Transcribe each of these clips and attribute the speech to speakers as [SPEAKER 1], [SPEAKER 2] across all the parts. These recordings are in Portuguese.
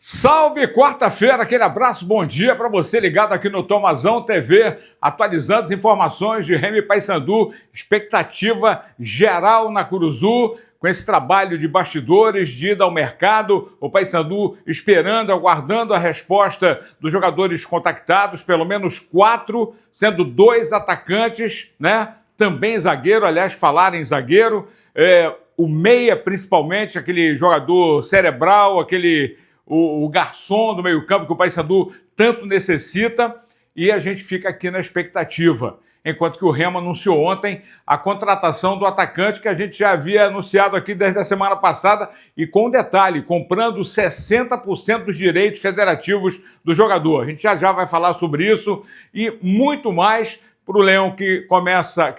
[SPEAKER 1] Salve, quarta-feira, aquele abraço, bom dia para você ligado aqui no Tomazão TV, atualizando as informações de Remo e Paysandu, expectativa geral na Curuzu, com esse trabalho de bastidores, de ida ao mercado, o Paysandu esperando, aguardando a resposta dos jogadores contactados, pelo menos 4, sendo 2 atacantes, né? Também zagueiro, aliás, falar em zagueiro, o meia principalmente, aquele jogador cerebral, o garçom do meio-campo que o Paysandu tanto necessita, e a gente fica aqui na expectativa. Enquanto que o Remo anunciou ontem a contratação do atacante que a gente já havia anunciado aqui desde a semana passada, e com um detalhe, comprando 60% dos direitos federativos do jogador. A gente já vai falar sobre isso e muito mais para o Leão que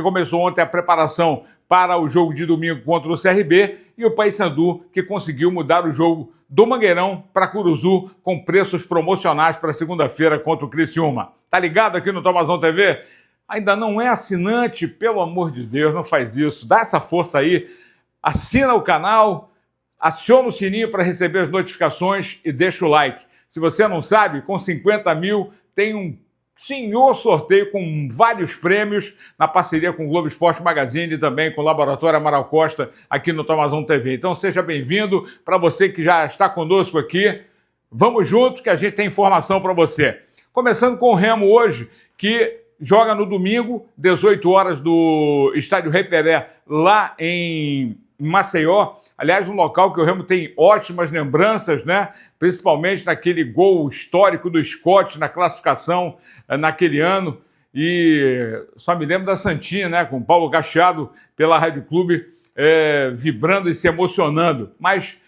[SPEAKER 1] começou ontem a preparação para o jogo de domingo contra o CRB, e o Paysandu que conseguiu mudar o jogo do Mangueirão para Curuzu com preços promocionais para segunda-feira contra o Criciúma. Tá ligado aqui no Tomazão TV? Ainda não é assinante? Pelo amor de Deus, não faz isso. Dá essa força aí, assina o canal, aciona o sininho para receber as notificações e deixa o like. Se você não sabe, com 50 mil tem um senhor sorteio com vários prêmios na parceria com o Globo Esporte Magazine e também com o Laboratório Amaral Costa aqui no Tomazão TV. Então seja bem-vindo. Para você que já está conosco aqui, vamos junto que a gente tem informação para você. Começando com o Remo hoje, que joga no domingo, 18 horas, do Estádio Rei Pelé, lá em Maceió. Aliás, um local que o Remo tem ótimas lembranças, né? Principalmente naquele gol histórico do Scott na classificação naquele ano. E só me lembro da Santinha, né? Com o Paulo Gacheado pela Rádio Clube, vibrando e se emocionando. Mas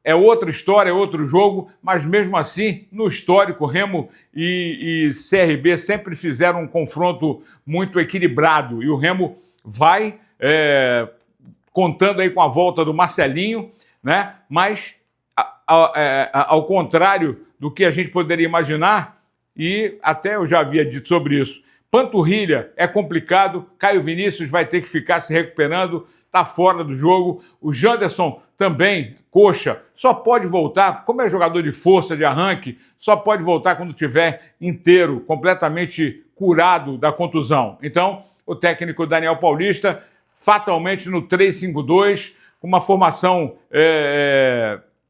[SPEAKER 1] é outra história, é outro jogo, mas mesmo assim, no histórico, Remo e CRB sempre fizeram um confronto muito equilibrado. E o Remo vai contando aí com a volta do Marcelinho, né? Mas ao contrário do que a gente poderia imaginar, e até eu já havia dito sobre isso, panturrilha é complicado, Caio Vinícius vai ter que ficar se recuperando, está fora do jogo, o Janderson também, coxa, só pode voltar, como é jogador de força, de arranque, só pode voltar quando estiver inteiro, completamente curado da contusão. Então, o técnico Daniel Paulista, fatalmente no 3-5-2, com uma formação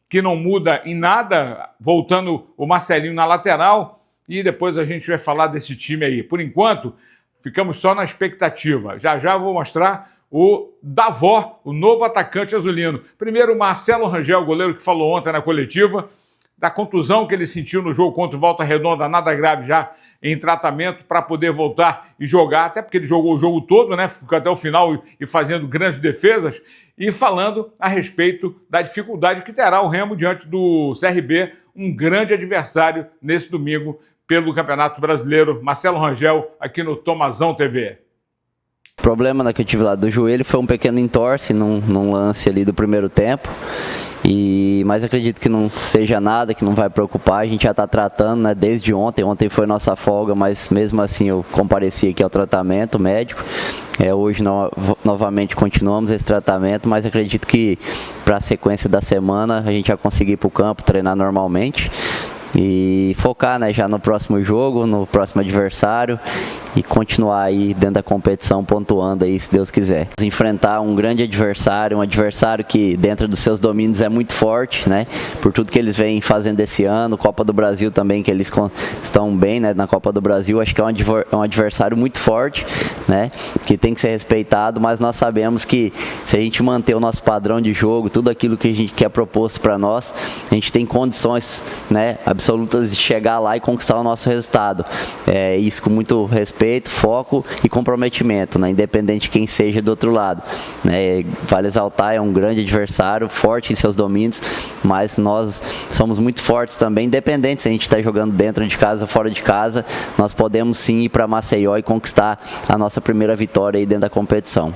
[SPEAKER 1] que não muda em nada, voltando o Marcelinho na lateral, e depois a gente vai falar desse time aí. Por enquanto, ficamos só na expectativa. Já já vou mostrar o Davó, o novo atacante azulino. Primeiro, o Marcelo Rangel, goleiro que falou ontem na coletiva, da contusão que ele sentiu no jogo contra o Volta Redonda, nada grave já, em tratamento para poder voltar e jogar, até porque ele jogou o jogo todo, né? Ficou até o final e fazendo grandes defesas, e falando a respeito da dificuldade que terá o Remo diante do CRB, um grande adversário nesse domingo pelo Campeonato Brasileiro. Marcelo Rangel, aqui no Tomazão TV.
[SPEAKER 2] O problema que eu tive lá do joelho foi um pequeno entorse num lance ali do primeiro tempo. Mas acredito que não seja nada, que não vai preocupar. A gente já está tratando, né, desde ontem. Ontem foi nossa folga, mas mesmo assim eu compareci aqui ao tratamento médico. Hoje novamente continuamos esse tratamento, mas acredito que para a sequência da semana a gente vai conseguir ir para o campo, treinar normalmente e focar, né, já no próximo jogo, no próximo adversário, e continuar aí dentro da competição pontuando aí, se Deus quiser. Enfrentar um grande adversário, um adversário que dentro dos seus domínios é muito forte, né? Por tudo que eles vêm fazendo esse ano, Copa do Brasil também, que eles estão bem, né, na Copa do Brasil. Acho que é um adversário muito forte, né? Que tem que ser respeitado, mas nós sabemos que se a gente manter o nosso padrão de jogo, tudo aquilo que a gente quer proposto para nós, a gente tem condições, né, absolutas de chegar lá e conquistar o nosso resultado. Isso com muito respeito, foco e comprometimento, né? Independente de quem seja do outro lado, né? Vale exaltar, é um grande adversário, forte em seus domínios, mas nós somos muito fortes também, independente se a gente está jogando dentro de casa ou fora de casa, nós podemos sim ir para Maceió e conquistar a nossa primeira vitória aí dentro da competição.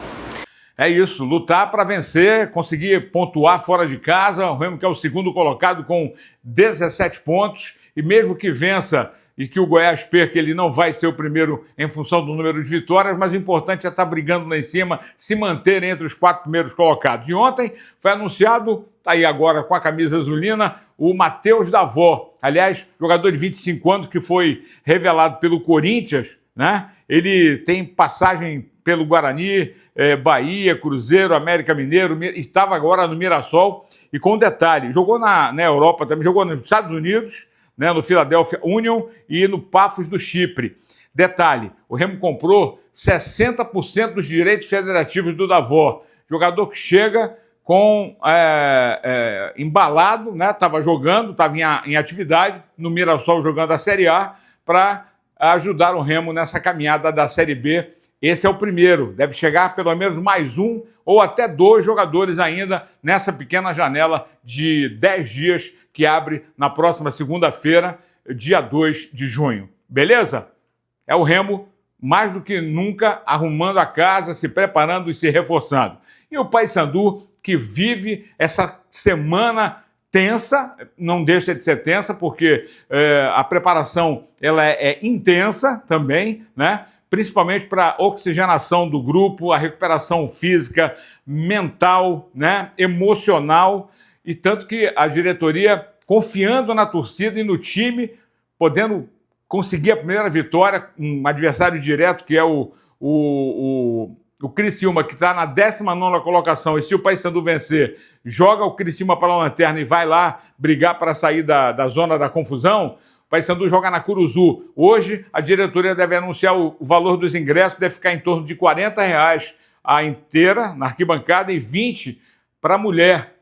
[SPEAKER 1] É isso, lutar para vencer, conseguir pontuar fora de casa. O Remo que é o segundo colocado com 17 pontos, e mesmo que vença e que o Goiás perca, ele não vai ser o primeiro em função do número de vitórias, mas o importante é estar brigando lá em cima, se manter entre os 4 primeiros colocados. E ontem foi anunciado, está aí agora com a camisa azulina, o Matheus Davó, aliás, jogador de 25 anos que foi revelado pelo Corinthians, né? Ele tem passagem pelo Guarani, Bahia, Cruzeiro, América Mineiro, estava agora no Mirassol, e com um detalhe, jogou na Europa também, jogou nos Estados Unidos, né, no Philadelphia Union e no Paphos do Chipre. Detalhe, o Remo comprou 60% dos direitos federativos do Davó, jogador que chega com embalado, né? Estava jogando, estava em atividade no Mirassol jogando a Série A para ajudar o Remo nessa caminhada da Série B. Esse é o primeiro, deve chegar pelo menos mais um ou até 2 jogadores ainda nessa pequena janela de 10 dias que abre na próxima segunda-feira, dia 2 de junho. Beleza? É o Remo mais do que nunca arrumando a casa, se preparando e se reforçando. E o Paysandu, que vive essa semana tensa, não deixa de ser tensa, porque a preparação ela é intensa também, né? Principalmente para a oxigenação do grupo, a recuperação física, mental, né? Emocional, e tanto que a diretoria, confiando na torcida e no time, podendo conseguir a primeira vitória, um adversário direto, que é o Criciúma, que está na 19ª colocação, e se o Paysandu vencer, joga o Criciúma para a lanterna e vai lá brigar para sair da zona da confusão. O Paysandu joga na Curuzu. Hoje, a diretoria deve anunciar o valor dos ingressos, deve ficar em torno de R$40 a inteira, na arquibancada, e 20 para a mulher,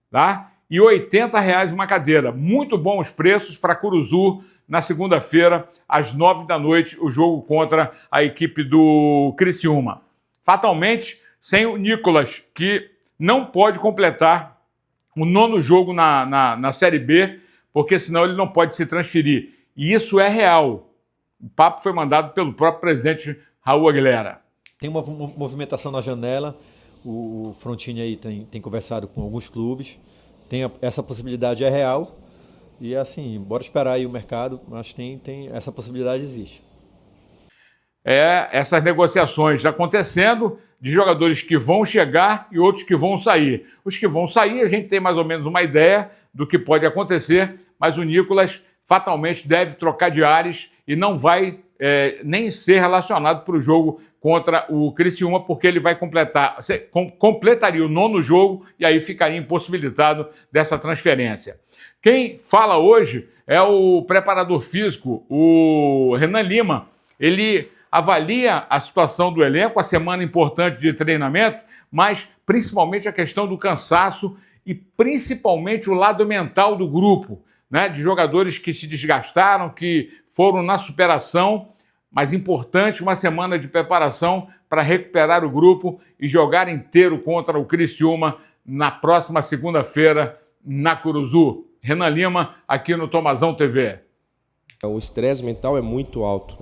[SPEAKER 1] tá? E R$80 uma cadeira. Muito bons preços para Curuzu na segunda-feira, às 9 da noite, o jogo contra a equipe do Criciúma. Fatalmente, sem o Nicolas, que não pode completar o 9º jogo na Série B, porque senão ele não pode se transferir. E isso é real. O papo foi mandado pelo próprio presidente Raul Aguilera.
[SPEAKER 3] Tem uma movimentação na janela, o Frontini aí tem conversado com alguns clubes, essa possibilidade é real, e assim, bora esperar aí o mercado, mas essa possibilidade existe.
[SPEAKER 1] Essas negociações acontecendo de jogadores que vão chegar e outros que vão sair. Os que vão sair, a gente tem mais ou menos uma ideia do que pode acontecer, mas o Nicolas fatalmente deve trocar de ares e não vai nem ser relacionado para o jogo contra o Criciúma, porque ele vai completaria o 9º jogo e aí ficaria impossibilitado dessa transferência. Quem fala hoje é o preparador físico, o Renan Lima. Ele avalia a situação do elenco, a semana importante de treinamento, mas principalmente a questão do cansaço e principalmente o lado mental do grupo, né? De jogadores que se desgastaram, que foram na superação, mas importante uma semana de preparação para recuperar o grupo e jogar inteiro contra o Criciúma na próxima segunda-feira na Curuzu. Renan Lima, aqui no Tomazão TV.
[SPEAKER 4] O estresse mental é muito alto,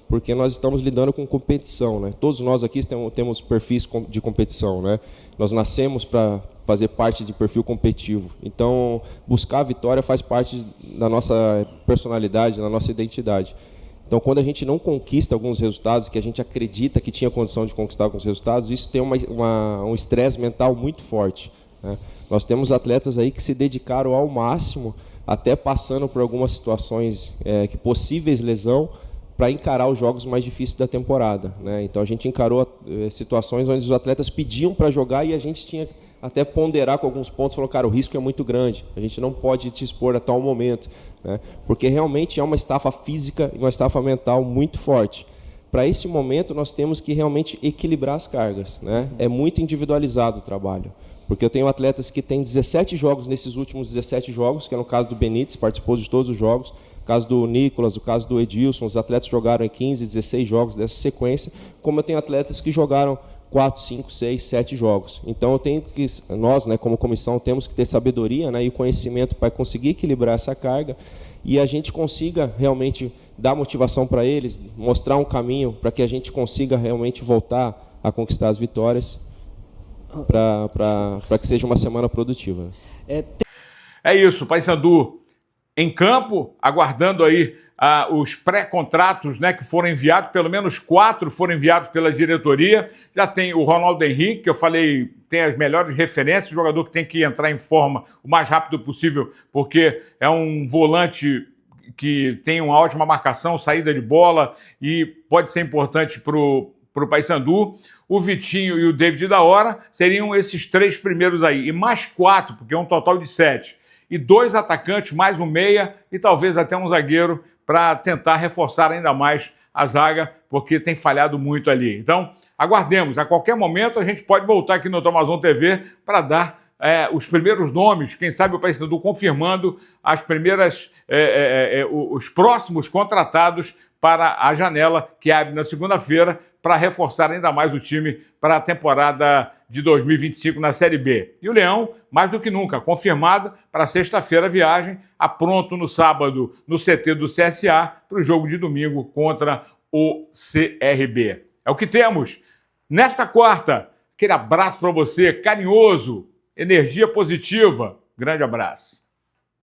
[SPEAKER 4] porque nós estamos lidando com competição, né? Todos nós aqui temos perfis de competição, né? Nós nascemos para fazer parte de perfil competitivo. Então, buscar a vitória faz parte da nossa personalidade, da nossa identidade. Então, quando a gente não conquista alguns resultados, que a gente acredita que tinha condição de conquistar alguns resultados, isso tem um estresse mental muito forte, né? Nós temos atletas aí que se dedicaram ao máximo, até passando por algumas situações possíveis lesão, para encarar os jogos mais difíceis da temporada, né? Então a gente encarou situações onde os atletas pediam para jogar e a gente tinha até ponderar com alguns pontos, falou, cara, o risco é muito grande, a gente não pode te expor a tal momento, né? Porque realmente é uma estafa física e uma estafa mental muito forte. Para esse momento nós temos que realmente equilibrar as cargas, né? É muito individualizado o trabalho. Porque eu tenho atletas que têm 17 jogos nesses últimos 17 jogos, que é no caso do Benítez, participou de todos os jogos, no caso do Nicolas, no caso do Edilson, os atletas jogaram em 15, 16 jogos dessa sequência, como eu tenho atletas que jogaram 4, 5, 6, 7 jogos. Então eu tenho que, nós, né, como comissão, temos que ter sabedoria, né, e conhecimento para conseguir equilibrar essa carga e a gente consiga realmente dar motivação para eles, mostrar um caminho para que a gente consiga realmente voltar a conquistar as vitórias, para que seja uma semana produtiva.
[SPEAKER 1] É isso, Paysandu em campo, aguardando aí os pré-contratos, né, que foram enviados, pelo menos 4 foram enviados pela diretoria. Já tem o Ronaldo Henrique, que eu falei, tem as melhores referências, jogador que tem que entrar em forma o mais rápido possível, porque é um volante que tem uma ótima marcação, saída de bola e pode ser importante para o Paysandu. O Vitinho e o David da Hora seriam esses 3 primeiros aí, e mais 4, porque é um total de 7. E 2 atacantes, mais um meia e talvez até um zagueiro para tentar reforçar ainda mais a zaga, porque tem falhado muito ali. Então, aguardemos. A qualquer momento a gente pode voltar aqui no Tomazão TV para dar os primeiros nomes, quem sabe o Paysandu confirmando as primeiras, os próximos contratados para a janela que abre na segunda-feira, para reforçar ainda mais o time para a temporada de 2025 na Série B. E o Leão, mais do que nunca, confirmado para sexta-feira a viagem, apronto no sábado no CT do CSA para o jogo de domingo contra o CRB. É o que temos nesta quarta. Aquele abraço para você, carinhoso, energia positiva. Grande abraço.